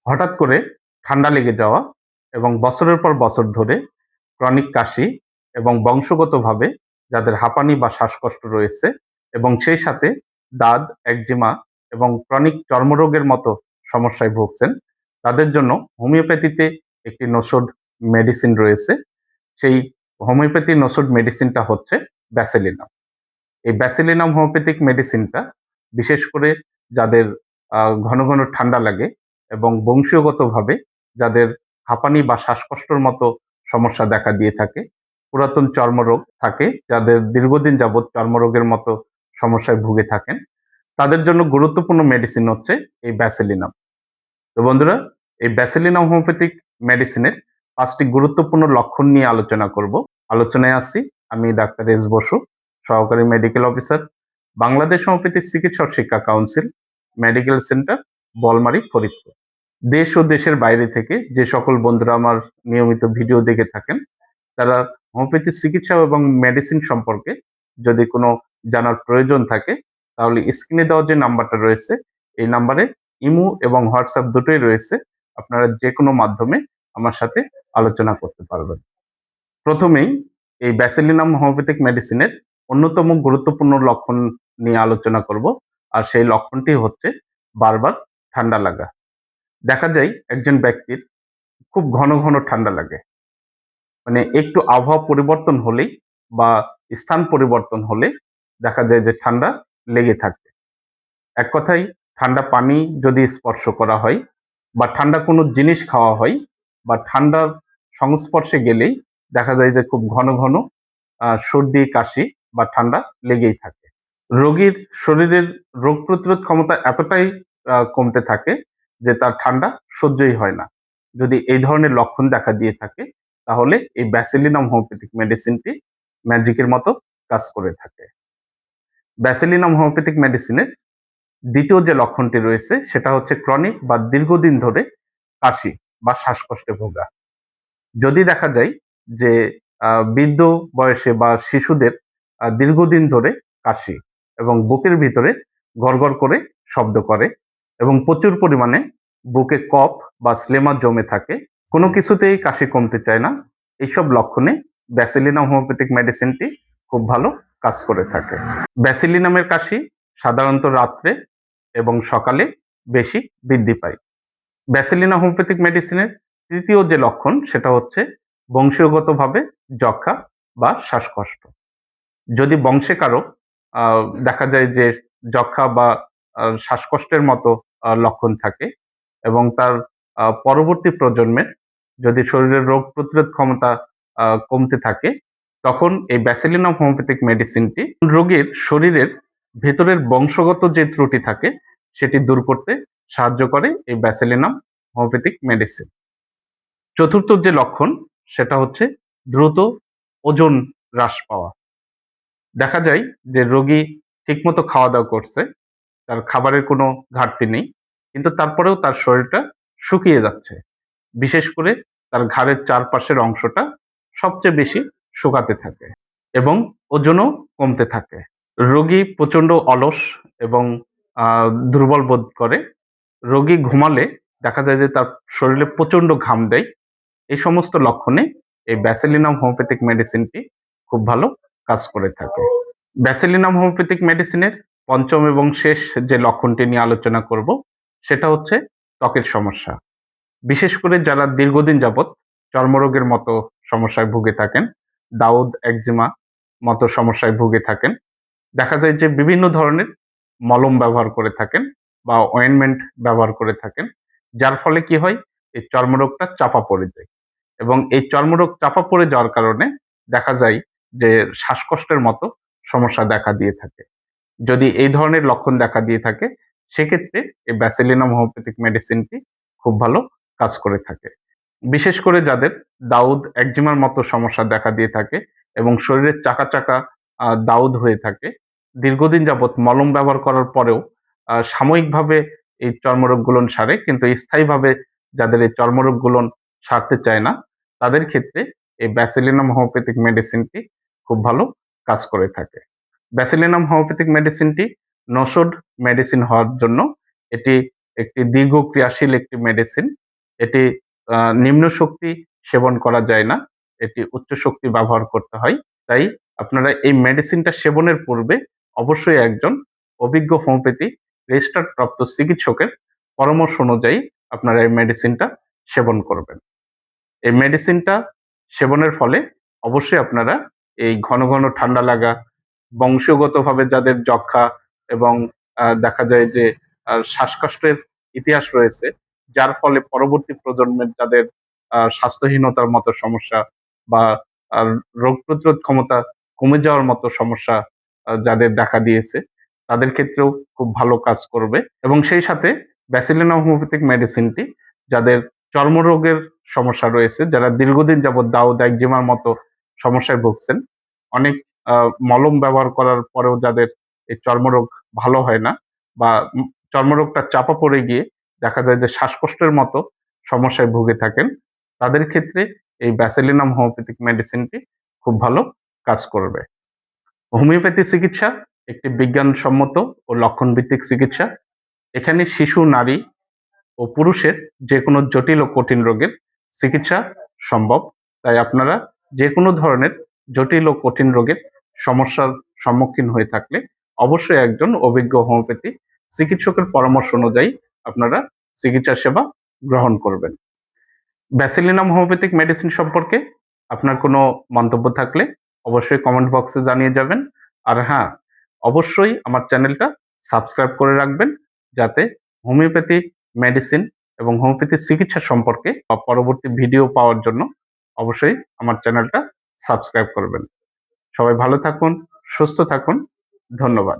হঠাৎ করে ঠান্ডা লেগে যাওয়া এবং বছরের পর বছর ধরে ক্রনিক কাশি এবং বংশগতভাবে যাদের হাঁপানি বা শ্বাসকষ্ট রয়েছে এবং সেই সাথে দাঁত, একজিমা এবং ক্রনিক চর্মরোগের মতো সমস্যায় ভুগছেন, তাদের জন্য হোমিওপ্যাথিতে একটি নসুড মেডিসিন রয়েছে। সেই হোমিওপ্যাথি নসুড মেডিসিনটা হচ্ছে ব্যাসিলিনাম। এই ব্যাসিলিনাম হোমিওপ্যাথিক মেডিসিনটা বিশেষ করে যাদের ঘন ঘন ঠান্ডা লাগে এবং বংশীয়গতভাবে যাদের হাঁপানি বা শ্বাসকষ্টর মতো সমস্যা দেখা দিয়ে থাকে, পুরাতন চর্মরোগ থাকে, যাদের দীর্ঘদিন যাবৎ চর্মরোগের মতো সমস্যায় ভুগে থাকেন, তাদের জন্য গুরুত্বপূর্ণ মেডিসিন হচ্ছে এই ব্যাসিলিনাম। তো বন্ধুরা, এই ব্যাসিলিনাম হোমিওপ্যাথিক মেডিসিনের ৫টি গুরুত্বপূর্ণ লক্ষণ নিয়ে আলোচনা করব। আলোচনায় আসছি আমি ডাক্তার এস বসু, সহকারী মেডিকেল অফিসার, বাংলাদেশ হোমিওপ্যাথি চিকিৎসক শিক্ষা council, medical centre, Boalmari, Faridpur. দেশ ও দেশের বাইরে থেকে যে সকল বন্ধুরা আমার নিয়মিত ভিডিও দেখে থাকেন, তারা হোমিওপ্যাথি চিকিৎসা এবং মেডিসিন সম্পর্কে যদি কোনো জানার প্রয়োজন থাকে, তাহলে স্ক্রিনে দেওয়া যে নাম্বারটা রয়েছে, এই নাম্বারে ইমো এবং হোয়াটসঅ্যাপ দুটোই রয়েছে। আপনারা যে কোনো মাধ্যমে আমার সাথে আলোচনা করতে পারবেন। প্রথমেই এই ব্যাসিলিনাম হোমিওপ্যাথিক মেডিসিনের অন্যতম গুরুত্বপূর্ণ লক্ষণ নিয়ে আলোচনা করব। আর সেই লক্ষণটি হচ্ছে বারবার ঠান্ডা লাগা। দেখা যায় একজন ব্যক্তির খুব ঘন ঘন ঠান্ডা লাগে, মানে একটু আবহাওয়া পরিবর্তন হলেই বা স্থান পরিবর্তন হলে দেখা যায় যে ঠান্ডা লেগে থাকে। এক কথায়, ঠান্ডা পানি যদি স্পর্শ করা হয় বা ঠান্ডা কোনো জিনিস খাওয়া হয় বা ঠান্ডার সংস্পর্শে গেলেই দেখা যায় যে খুব ঘন ঘন সর্দি, কাশি বা ঠান্ডা লেগেই থাকে। রোগীর শরীরের রোগ প্রতিরোধ ক্ষমতা এতটাই কমতে থাকে যে তার ঠান্ডা সহ্যই হয় না। যদি এই ধরনের লক্ষণ দেখা দিয়ে থাকে, তাহলে এই ব্যাসিলিনাম হোমিওপ্যাথিক মেডিসিনটি ম্যাজিকের মতো কাজ করে থাকে। ব্যাসিলিনাম হোমিওপ্যাথিক মেডিসিনের দ্বিতীয় যে লক্ষণটি রয়েছে সেটা হচ্ছে ক্রনিক বা দীর্ঘদিন ধরে কাশি বা শ্বাসকষ্টে ভোগা। যদি দেখা যায় যে বৃদ্ধ বয়সে বা শিশুদের দীর্ঘদিন ধরে কাশি এবং বুকের ভিতরে গড়গড় করে শব্দ করে এবং প্রচুর পরিমাণে বুকে কফ বা স্লেমা জমে থাকে, কোনো কিছুতেই কাশি কমতে চায় না, এইসব লক্ষণে ব্যাসিলিনাম হোমিওপ্যাথিক মেডিসিনটি খুব ভালো কাজ করে থাকে। ব্যাসিলিনামের কাশি সাধারণত রাত্রে এবং সকালে বেশি বৃদ্ধি পায়। ব্যাসিলিনাম হোমিওপ্যাথিক মেডিসিনের তৃতীয় যে লক্ষণ সেটা হচ্ছে বংশীয়গতভাবে যক্ষা বা শ্বাসকষ্ট। যদি বংশে কারো দেখা যায় যে যক্ষা বা শ্বাসকষ্টের মতো লক্ষণ থাকে এবং তার পরবর্তী প্রজন্মের যদি শরীরের রোগ প্রতিরোধ ক্ষমতা কমতে থাকে, তখন এই ব্যাসিলিনাম হোমিওপ্যাথিক মেডিসিনটি রোগীর শরীরের ভেতরের বংশগত যে ত্রুটি থাকে সেটি দূর করতে সাহায্য করে এই ব্যাসিলিনাম হোমিওপ্যাথিক মেডিসিন। চতুর্থ যে লক্ষণ সেটা হচ্ছে দ্রুত ওজন হ্রাস পাওয়া। দেখা যায় যে রোগী ঠিকমতো খাওয়া দাওয়া করছে, তার খাবারের কোনো ঘাটতি নেই, কিন্তু তারপরেও তার শরীরটা শুকিয়ে যাচ্ছে। বিশেষ করে তার ঘাড়ের চারপাশের অংশটা সবচেয়ে বেশি শুকাতে থাকে এবং ওজনও কমতে থাকে। রোগী প্রচণ্ড অলস এবং দুর্বল বোধ করে। রোগী ঘুমালে দেখা যায় যে তার শরীরে প্রচণ্ড ঘাম দেয়। এই সমস্ত লক্ষণে এই ব্যাসিলিনাম হোমিওপ্যাথিক মেডিসিনটি খুব ভালো কাজ করে থাকে। ব্যাসিলিনাম হোমিওপ্যাথিক মেডিসিনের পঞ্চম এবং শেষ যে লক্ষণটি নিয়ে আলোচনা করব সেটা হচ্ছে ত্বকের সমস্যা। বিশেষ করে যারা দীর্ঘদিন যাবৎ চর্মরোগের মতো সমস্যায় ভুগে থাকেন, দাউদ, একজিমা মতো সমস্যায় ভুগে থাকেন, দেখা যায় যে বিভিন্ন ধরনের মলম ব্যবহার করে থাকেন বা অয়েনমেন্ট ব্যবহার করে থাকেন, যার ফলে কি হয়, এই চর্মরোগটা চাপা পড়ে যায় এবং এই চর্মরোগ চাপা পড়ে যাওয়ার কারণে দেখা যায় যে শ্বাসকষ্টের মতো সমস্যা দেখা দিয়ে থাকে। যদি এই ধরনের লক্ষণ দেখা দিয়ে থাকে, সেক্ষেত্রে এই ব্যাসিলিনাম হোমিওপ্যাথিক মেডিসিনটি খুব ভালো কাজ করে থাকে। বিশেষ করে যাদের দাউদ, একজিমার মতো সমস্যা দেখা দিয়ে থাকে এবং শরীরের চাকা চাকা দাউদ হয়ে থাকে, দীর্ঘদিন যাবৎ মলম ব্যবহার করার পরেও সাময়িকভাবে এই চর্মরোগগুলো সারে, কিন্তু স্থায়ীভাবে যাদের এই চর্মরোগগুলো সারতে চায় না, তাদের ক্ষেত্রে এই ব্যাসিলিনাম হোমিওপ্যাথিক মেডিসিনটি খুব ভালো কাজ করে থাকে। ব্যাসিলিনাম হোমিওপ্যাথিক মেডিসিনটি নসড মেডিসিন হওয়ার জন্য এটি একটি দীর্ঘ ক্রিয়াশীল একটি মেডিসিন। এটি নিম্ন শক্তি সেবন করা যায় না। এটি উচ্চ শক্তি ব্যবহার করতে হয়। তাই আপনারা এই মেডিসিনটা সেবনের পূর্বে অবশ্যই একজন অভিজ্ঞ হোমিওপ্যাথি রেজিস্টার্ড প্রাপ্ত চিকিৎসকের পরামর্শ অনুযায়ী আপনারা এই মেডিসিনটা সেবন করবেন। এই মেডিসিনটা সেবনের ফলে অবশ্যই আপনারা এই ঘন ঘন ঠান্ডা লাগা, বংশগতভাবে যাদের যক্ষ্মা এবং দেখা যায় যে শ্বাসকষ্টের ইতিহাস রয়েছে, যার ফলে পরবর্তী প্রজন্মের যাদের স্বাস্থ্যহীনতার মতো সমস্যা বা রোগ প্রতিরোধ ক্ষমতা কমে যাওয়ার মতো সমস্যা যাদের দেখা দিয়েছে, তাদের ক্ষেত্রেও খুব ভালো কাজ করবে। এবং সেই সাথে ব্যাসিলিনা হোমিওপ্যাথিক মেডিসিনটি যাদের চর্মরোগের সমস্যা রয়েছে, যারা দীর্ঘদিন যাবৎ দাউদ একজিমার মতো সমস্যায় ভুগছেন, অনেক মলম ব্যবহার করার পরেও যাদের এই চর্মরোগ ভালো হয় না বা চর্মরোগটা চাপা পড়ে গিয়ে দেখা যায় যে শ্বাসকষ্টের মতো সমস্যায় ভুগে থাকেন, তাদের ক্ষেত্রে এই ব্যাসিলিনাম হোমিওপ্যাথিক মেডিসিনটি খুব ভালো কাজ করবে। হোমিওপ্যাথি চিকিৎসা একটি বিজ্ঞানসম্মত ও লক্ষণভিত্তিক চিকিৎসা। এখানে শিশু, নারী ও পুরুষের যেকোনো জটিল ও কঠিন রোগের চিকিৎসা সম্ভব। তাই আপনারা যেকোনো ধরনের জটিল ও কঠিন রোগের সমস্যার সম্মুখীন হয়ে থাকলে অবশ্যই একজন অভিজ্ঞ হোমিওপ্যাথি চিকিৎসকের পরামর্শ অনুযায়ী আপনারা চিকিৎসা সেবা গ্রহণ করবেন। ব্যাসিলিনাম হোমিওপ্যাথিক মেডিসিন সম্পর্কে আপনার কোনো মন্তব্য থাকলে অবশ্যই কমেন্ট বক্সে জানিয়ে যাবেন। আর হ্যাঁ, অবশ্যই আমার চ্যানেলটা সাবস্ক্রাইব করে রাখবেন, যাতে হোমিওপ্যাথি মেডিসিন এবং হোমিওপ্যাথি চিকিৎসা সম্পর্কে পরবর্তী ভিডিও পাওয়ার জন্য অবশ্যই আমার চ্যানেলটা সাবস্ক্রাইব করবেন। সবাই ভালো থাকুন, সুস্থ থাকুন। ধন্যবাদ।